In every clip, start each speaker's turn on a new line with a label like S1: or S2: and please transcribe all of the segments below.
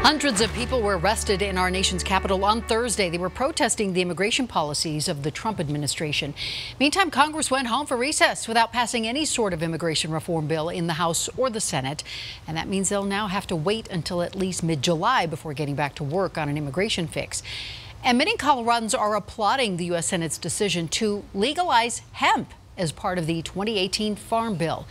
S1: Hundreds of people were arrested in our nation's capital on Thursday. They were protesting the immigration policies of the Trump administration. Meantime, Congress went home for recess without passing any sort of immigration reform bill in the House or the Senate. And that means they'll now have to wait until at least mid-July before getting back to work on an immigration fix. And many Coloradans are applauding the U.S. Senate's decision to legalize hemp as part of the 2018 Farm Bill.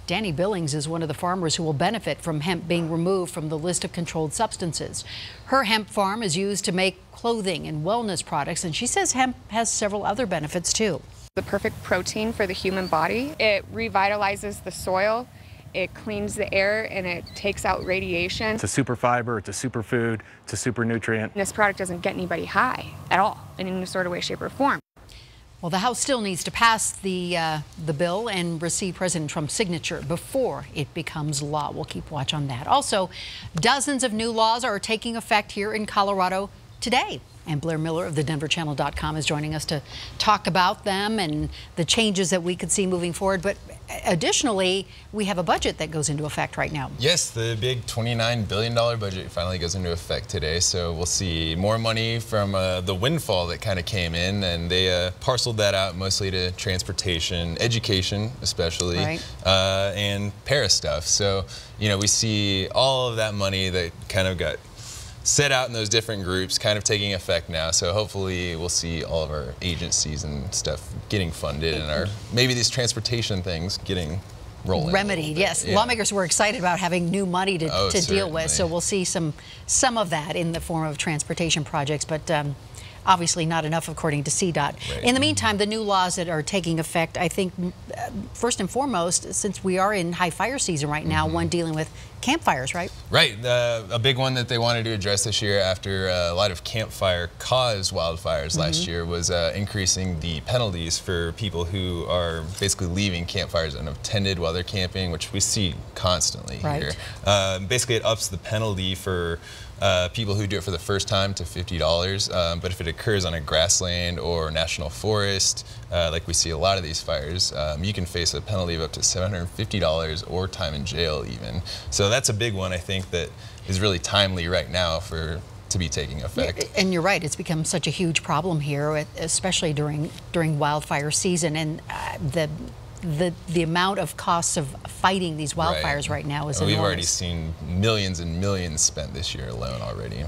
S1: Danny Billings is one of the farmers who will benefit from hemp being removed from the list of controlled substances. Her hemp farm is used to make clothing and wellness products, and she says hemp has several other benefits too.
S2: The perfect protein for the human body. It revitalizes the soil, it cleans the air, and it takes out radiation.
S3: It's a super fiber, it's a superfood, it's a super nutrient.
S2: This product doesn't get anybody high at all in any sort of way, shape, or form.
S1: Well, the House still needs to pass the bill and receive President Trump's signature before it becomes law. We'll keep watch on that. Also, dozens of new laws are taking effect here in Colorado today. And Blair Miller of the DenverChannel.com is joining us to talk about them and the changes that we could see moving forward. But additionally, we have a budget that goes into effect right now.
S4: Yes, the big $29 billion budget finally goes into effect today. So we'll see more money from the windfall that kind of came in, and they parceled that out mostly to transportation, education especially,
S1: right,
S4: and para stuff. So, you know, we see all of that money that kind of got set out in those different groups kind of taking effect now. So hopefully we'll see all of our agencies and stuff getting funded, and our maybe these transportation things getting rolling.
S1: Remedied, yes.
S4: Yeah.
S1: Lawmakers were excited about having new money to deal with. So we'll see some of that in the form of transportation projects, but obviously not enough according to CDOT.
S4: Right.
S1: In the meantime, the new laws that are taking effect, I think first and foremost, since we are in high fire season right now, one dealing with campfires, right?
S4: Right. A big one that they wanted to address this year after a lot of campfire caused wildfires last year was increasing the penalties for people who are basically leaving campfires unattended while they're camping, which we see constantly here. Basically, it ups the penalty for people who do it for the first time to $50, but if it occurs on a grassland or national forest, like we see a lot of these fires, you can face a penalty of up to $750 or time in jail even. So that's a big one, I think, that is really timely right now to be taking effect.
S1: And you're right, it's become such a huge problem here, especially during wildfire season, and the amount of costs of fighting these wildfires right now is enormous.
S4: We've already seen millions and millions spent this year alone already.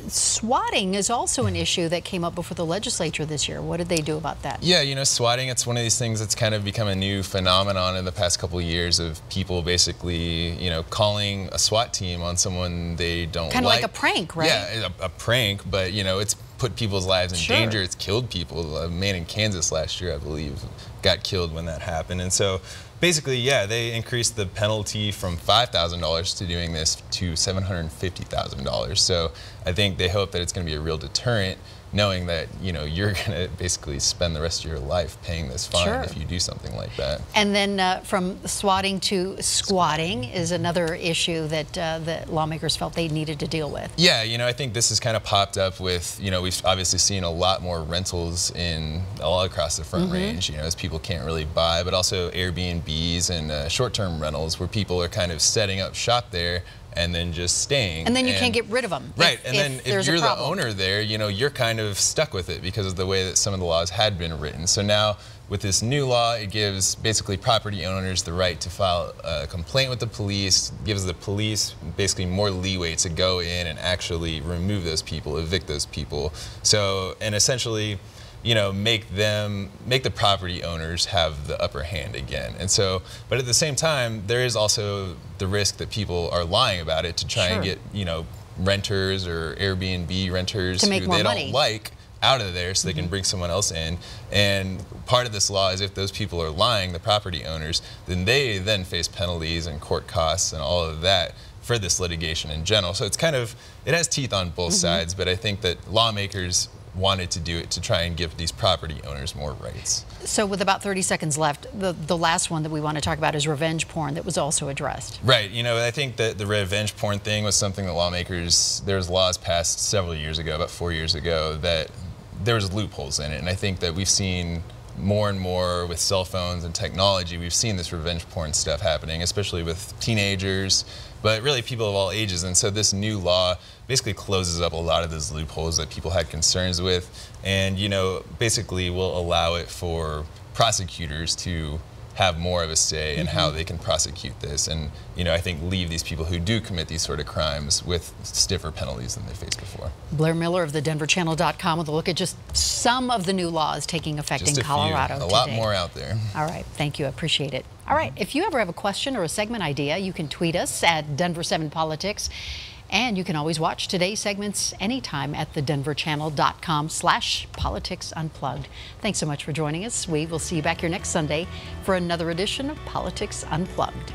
S1: Swatting is also an issue that came up before the legislature this year. What did they do about that?
S4: Yeah, you know, swatting, it's one of these things that's kind of become a new phenomenon in the past couple of years of people basically, you know, calling a SWAT team on someone they don't like.
S1: Kind of like a prank, right?
S4: Yeah, a prank, but, you know, it's put people's lives in danger. It's killed people. A man in Kansas last year, I believe, got killed when that happened. And so basically, yeah, they increased the penalty from $5,000 to doing this to $750,000. So I think they hope that it's going to be a real deterrent, knowing that, you know, you're going to basically spend the rest of your life paying this fine if you do something like that.
S1: And then from swatting to squatting is another issue that the lawmakers felt they needed to deal with.
S4: Yeah, you know, I think this has kind of popped up with, you know, we've obviously seen a lot more rentals all across the Front Range, you know, as people can't really buy, but also Airbnbs and short-term rentals where people are kind of setting up shop there and then just staying.
S1: And then you can't get rid of them.
S4: Right, and then if you're the owner there, you know, you're kind of stuck with it because of the way that some of the laws had been written. So now, with this new law, it gives basically property owners the right to file a complaint with the police, gives the police basically more leeway to go in and actually remove those people, evict those people. So, and essentially, you know, make the property owners have the upper hand again. And so, but at the same time, there is also the risk that people are lying about it to try and get, you know, renters or Airbnb renters
S1: who they
S4: don't like out of there so they can bring someone else in. And part of this law is if those people are lying, the property owners, then they then face penalties and court costs and all of that for this litigation in general. So it's kind of, it has teeth on both sides, but I think that lawmakers wanted to do it to try and give these property owners more rights.
S1: So with about 30 seconds left, the last one that we want to talk about is revenge porn that was also addressed.
S4: Right, you know, I think that the revenge porn thing was something that lawmakers, there's laws passed several years ago, about 4 years ago, that there was loopholes in it, and I think that we've seen more and more with cell phones and technology, we've seen this revenge porn stuff happening, especially with teenagers, but really people of all ages. And so this new law basically closes up a lot of those loopholes that people had concerns with, and basically will allow it for prosecutors to have more of a say in how they can prosecute this, and I think leave these people who do commit these sort of crimes with stiffer penalties than they faced before.
S1: Blair Miller of thedenverchannel.com with a look at just some of the new laws taking effect in Colorado today.
S4: A lot more out there.
S1: All right, thank you, I appreciate it. All right, if you ever have a question or a segment idea, you can tweet us at Denver 7 Politics. And you can always watch today's segments anytime at thedenverchannel.com/Politics Unplugged. Thanks so much for joining us. We will see you back here next Sunday for another edition of Politics Unplugged.